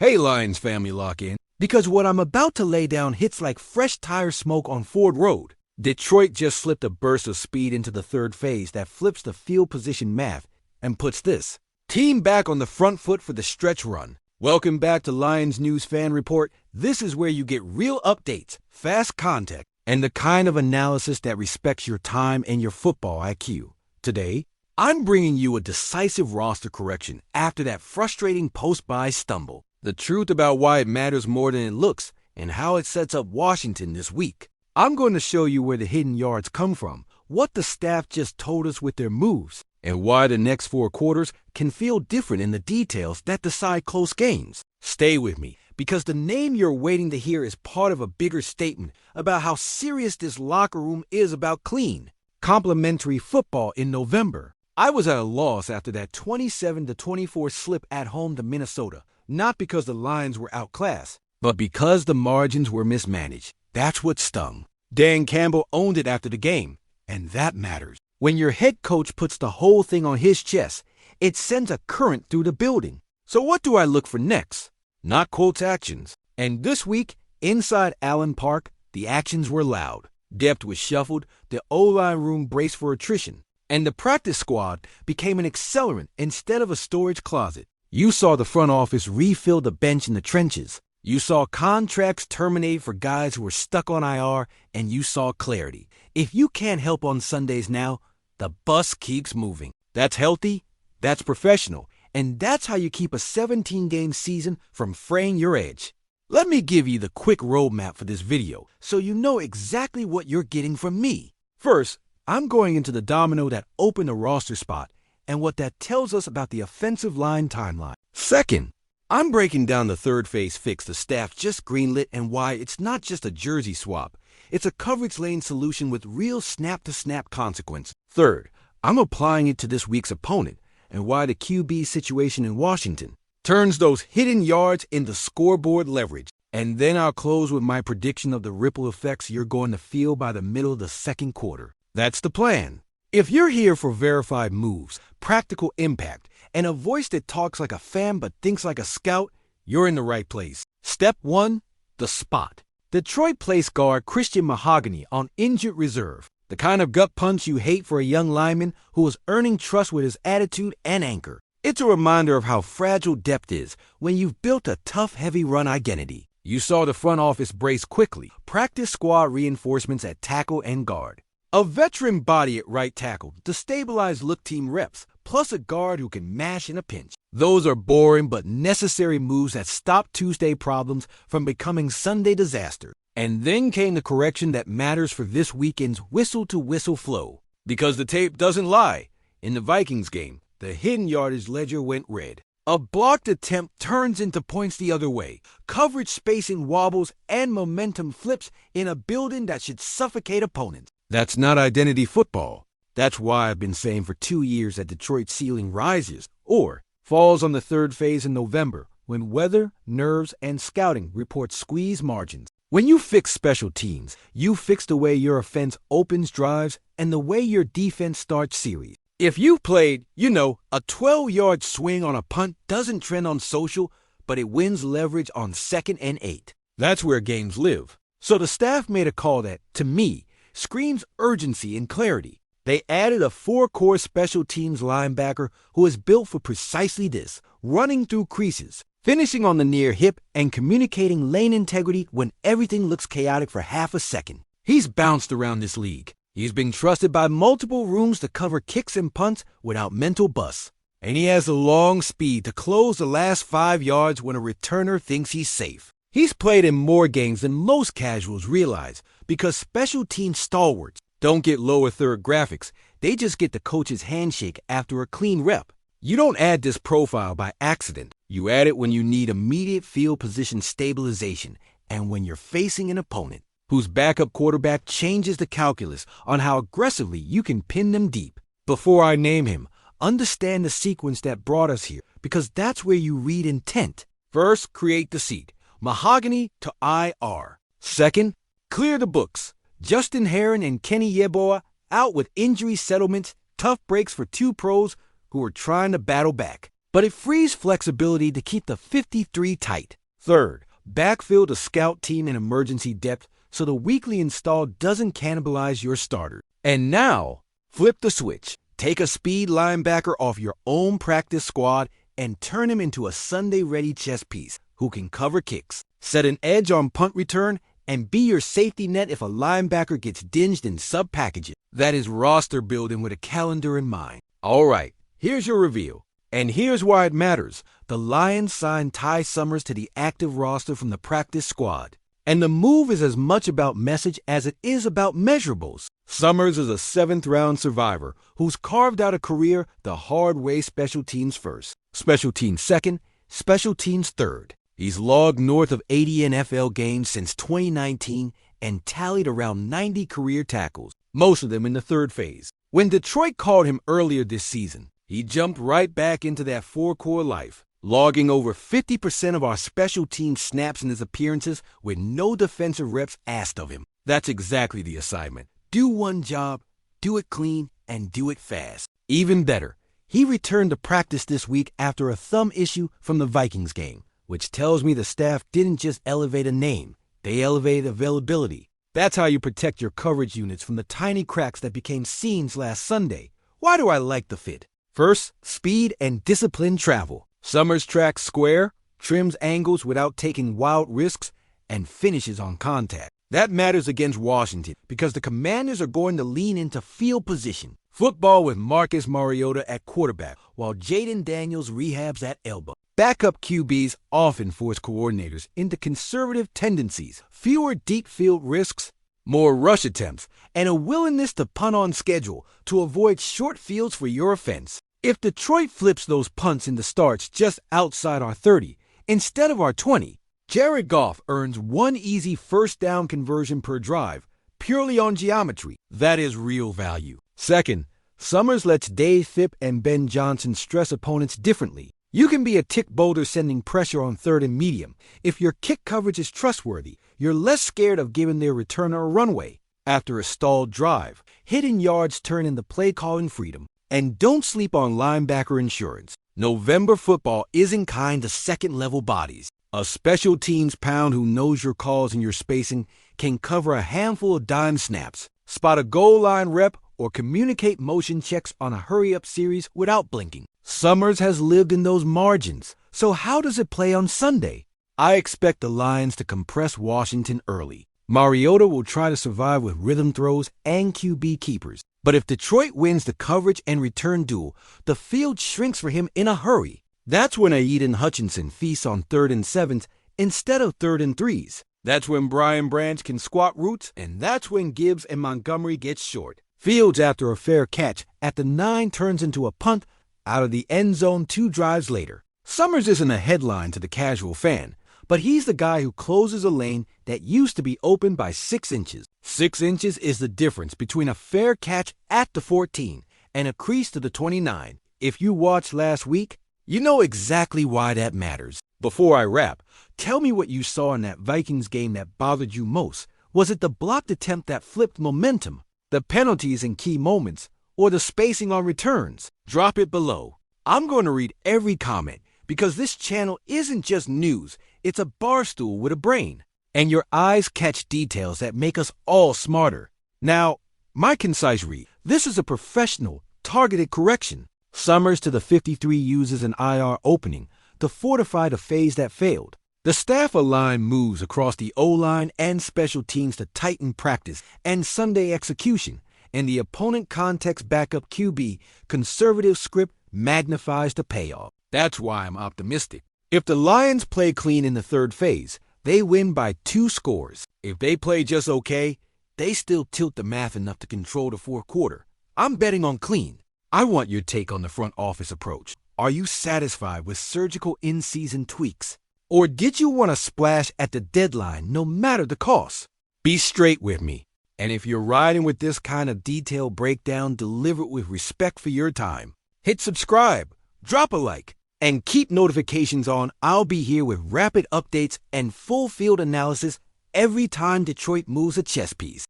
Hey Lions family, lock in, because what I'm about to lay down hits like fresh tire smoke on Ford Road. Detroit just slipped a burst of speed into the third phase that flips the field position math and puts this team back on the front foot for the stretch run. Welcome back to Lions News Fan Report. This is where you get real updates, fast context, and the kind of analysis that respects your time and your football IQ. Today, I'm bringing you a decisive roster correction after that frustrating post-bye stumble. The truth about why it matters more than it looks and how it sets up Washington this week. I'm going to show you where the hidden yards come from, what the staff just told us with their moves, and why the next 4 quarters can feel different in the details that decide close games. Stay with me, because the name you're waiting to hear is part of a bigger statement about how serious this locker room is about clean, complimentary football in November. I was at a loss after that 27-24 slip at home to Minnesota. Not because the Lions were outclassed, but because the margins were mismanaged. That's what stung. Dan Campbell owned it after the game, and that matters. When your head coach puts the whole thing on his chest, it sends a current through the building. So what do I look for next? Not Colts actions. And this week, inside Allen Park, the actions were loud. Depth was shuffled, the O-line room braced for attrition, and the practice squad became an accelerant instead of a storage closet. You saw the front office refill the bench in the trenches. You saw contracts terminate for guys who were stuck on IR, and you saw clarity. If you can't help on Sundays now, the bus keeps moving. That's healthy, that's professional, and that's how you keep a 17-game season from fraying your edge. Let me give you the quick roadmap for this video so you know exactly what you're getting from me. First, I'm going into the domino that opened the roster spot and what that tells us about the offensive line timeline. Second, I'm breaking down the third phase fix the staff just greenlit and why it's not just a jersey swap. It's a coverage lane solution with real snap-to-snap consequence. Third, I'm applying it to this week's opponent and why the QB situation in Washington turns those hidden yards into scoreboard leverage. And then I'll close with my prediction of the ripple effects you're going to feel by the middle of the second quarter. That's the plan. If you're here for verified moves, practical impact, and a voice that talks like a fan but thinks like a scout, you're in the right place. Step 1, the spot. Detroit placed guard Christian Mahogany on injured reserve, the kind of gut punch you hate for a young lineman who is earning trust with his attitude and anchor. It's a reminder of how fragile depth is when you've built a tough, heavy run identity. You saw the front office brace quickly, practice squad reinforcements at tackle and guard. A veteran body at right tackle to stabilize look team reps, plus a guard who can mash in a pinch. Those are boring but necessary moves that stop Tuesday problems from becoming Sunday disaster. And then came the correction that matters for this weekend's whistle-to-whistle flow. Because the tape doesn't lie. In the Vikings game, the hidden yardage ledger went red. A blocked attempt turns into points the other way. Coverage spacing wobbles and momentum flips in a building that should suffocate opponents. That's not identity football. That's why I've been saying for 2 years that Detroit's ceiling rises or falls on the third phase in November when weather, nerves, and scouting report squeeze margins. When you fix special teams, you fix the way your offense opens drives and the way your defense starts series. If you played, a 12-yard swing on a punt doesn't trend on social, but it wins leverage on 2nd and 8. That's where games live. So the staff made a call that, to me, screams urgency and clarity. They added a 4-core special teams linebacker who is built for precisely this, running through creases, finishing on the near hip, and communicating lane integrity when everything looks chaotic for half a second. He's bounced around this league. He's been trusted by multiple rooms to cover kicks and punts without mental bust. And he has the long speed to close the last 5 yards when a returner thinks he's safe. He's played in more games than most casuals realize because special team stalwarts don't get lower third graphics. They just get the coach's handshake after a clean rep. You don't add this profile by accident. You add it when you need immediate field position stabilization and when you're facing an opponent whose backup quarterback changes the calculus on how aggressively you can pin them deep. Before I name him, understand the sequence that brought us here because that's where you read intent. First, create the seat. Mahogany to IR. Second, clear the books. Justin Herron and Kenny Yeboah out with injury settlements, tough breaks for 2 pros who are trying to battle back. but it frees flexibility to keep the 53 tight. Third, backfill the scout team in emergency depth so the weekly install doesn't cannibalize your starter. And now, flip the switch. Take a speed linebacker off your own practice squad and turn him into a Sunday-ready chess piece who can cover kicks, set an edge on punt return, and be your safety net if a linebacker gets dinged in sub-packages. That is roster building with a calendar in mind. All right, here's your reveal. And here's why it matters. The Lions signed Tai Summers to the active roster from the practice squad. And the move is as much about message as it is about measurables. Summers is a 7th-round survivor who's carved out a career the hard way: special teams first, special teams second, special teams third. He's logged north of 80 NFL games since 2019 and tallied around 90 career tackles, most of them in the third phase. When Detroit called him earlier this season, he jumped right back into that four-core life, logging over 50% of our special team snaps in his appearances with no defensive reps asked of him. That's exactly the assignment. Do one job, do it clean, and do it fast. Even better, he returned to practice this week after a thumb issue from the Vikings game, which tells me the staff didn't just elevate a name, they elevated availability. That's how you protect your coverage units from the tiny cracks that became seams last Sunday. Why do I like the fit? First, speed and disciplined travel. Summers tracks square, trims angles without taking wild risks, and finishes on contact. That matters against Washington because the Commanders are going to lean into field position. Football with Marcus Mariota at quarterback, while Jaden Daniels rehabs at elbow. Backup QBs often force coordinators into conservative tendencies, fewer deep field risks, more rush attempts, and a willingness to punt on schedule to avoid short fields for your offense. If Detroit flips those punts into starts just outside our 30 instead of our 20, Jared Goff earns one easy first down conversion per drive, purely on geometry. That is real value. Second, Summers lets Dave Phipp and Ben Johnson stress opponents differently. You can be a tick bolder sending pressure on third and medium. If your kick coverage is trustworthy, you're less scared of giving their returner a runway. After a stalled drive, hidden yards turn into play-calling freedom. And don't sleep on linebacker insurance. November football isn't kind to second-level bodies. A special teams pound who knows your calls and your spacing can cover a handful of dime snaps, spot a goal line rep, or communicate motion checks on a hurry-up series without blinking. Summers has lived in those margins, so how does it play on Sunday? I expect the Lions to compress Washington early. Mariota will try to survive with rhythm throws and QB keepers. But if Detroit wins the coverage and return duel, the field shrinks for him in a hurry. That's when Aiden Hutchinson feasts on 3rd and 7s instead of 3rd and 3s. That's when Brian Branch can squat routes, and that's when Gibbs and Montgomery get short. Fields, after a fair catch at the 9, turns into a punt out of the end zone 2 drives later. Summers isn't a headline to the casual fan, but he's the guy who closes a lane that used to be open by 6 inches. 6 inches is the difference between a fair catch at the 14 and a crease to the 29. If you watched last week, you know exactly why that matters. Before I wrap, tell me what you saw in that Vikings game that bothered you most. Was it the blocked attempt that flipped momentum, the penalties in key moments, or the spacing on returns? Drop it below. I'm going to read every comment because this channel isn't just news, it's a barstool with a brain. And your eyes catch details that make us all smarter. Now, my concise read. This is a professional, targeted correction. Summers to the 53 uses an IR opening to fortify the phase that failed. The staff aligned moves across the O-line and special teams to tighten practice and Sunday execution, and the opponent context backup QB conservative script magnifies the payoff. That's why I'm optimistic. If the Lions play clean in the third phase, they win by 2 scores. If they play just okay, they still tilt the math enough to control the fourth quarter. I'm betting on clean. I want your take on the front office approach. Are you satisfied with surgical in-season tweaks? Or did you want to splash at the deadline no matter the cost? Be straight with me. And if you're riding with this kind of detailed breakdown delivered with respect for your time, hit subscribe, drop a like, and keep notifications on. I'll be here with rapid updates and full field analysis every time Detroit moves a chess piece.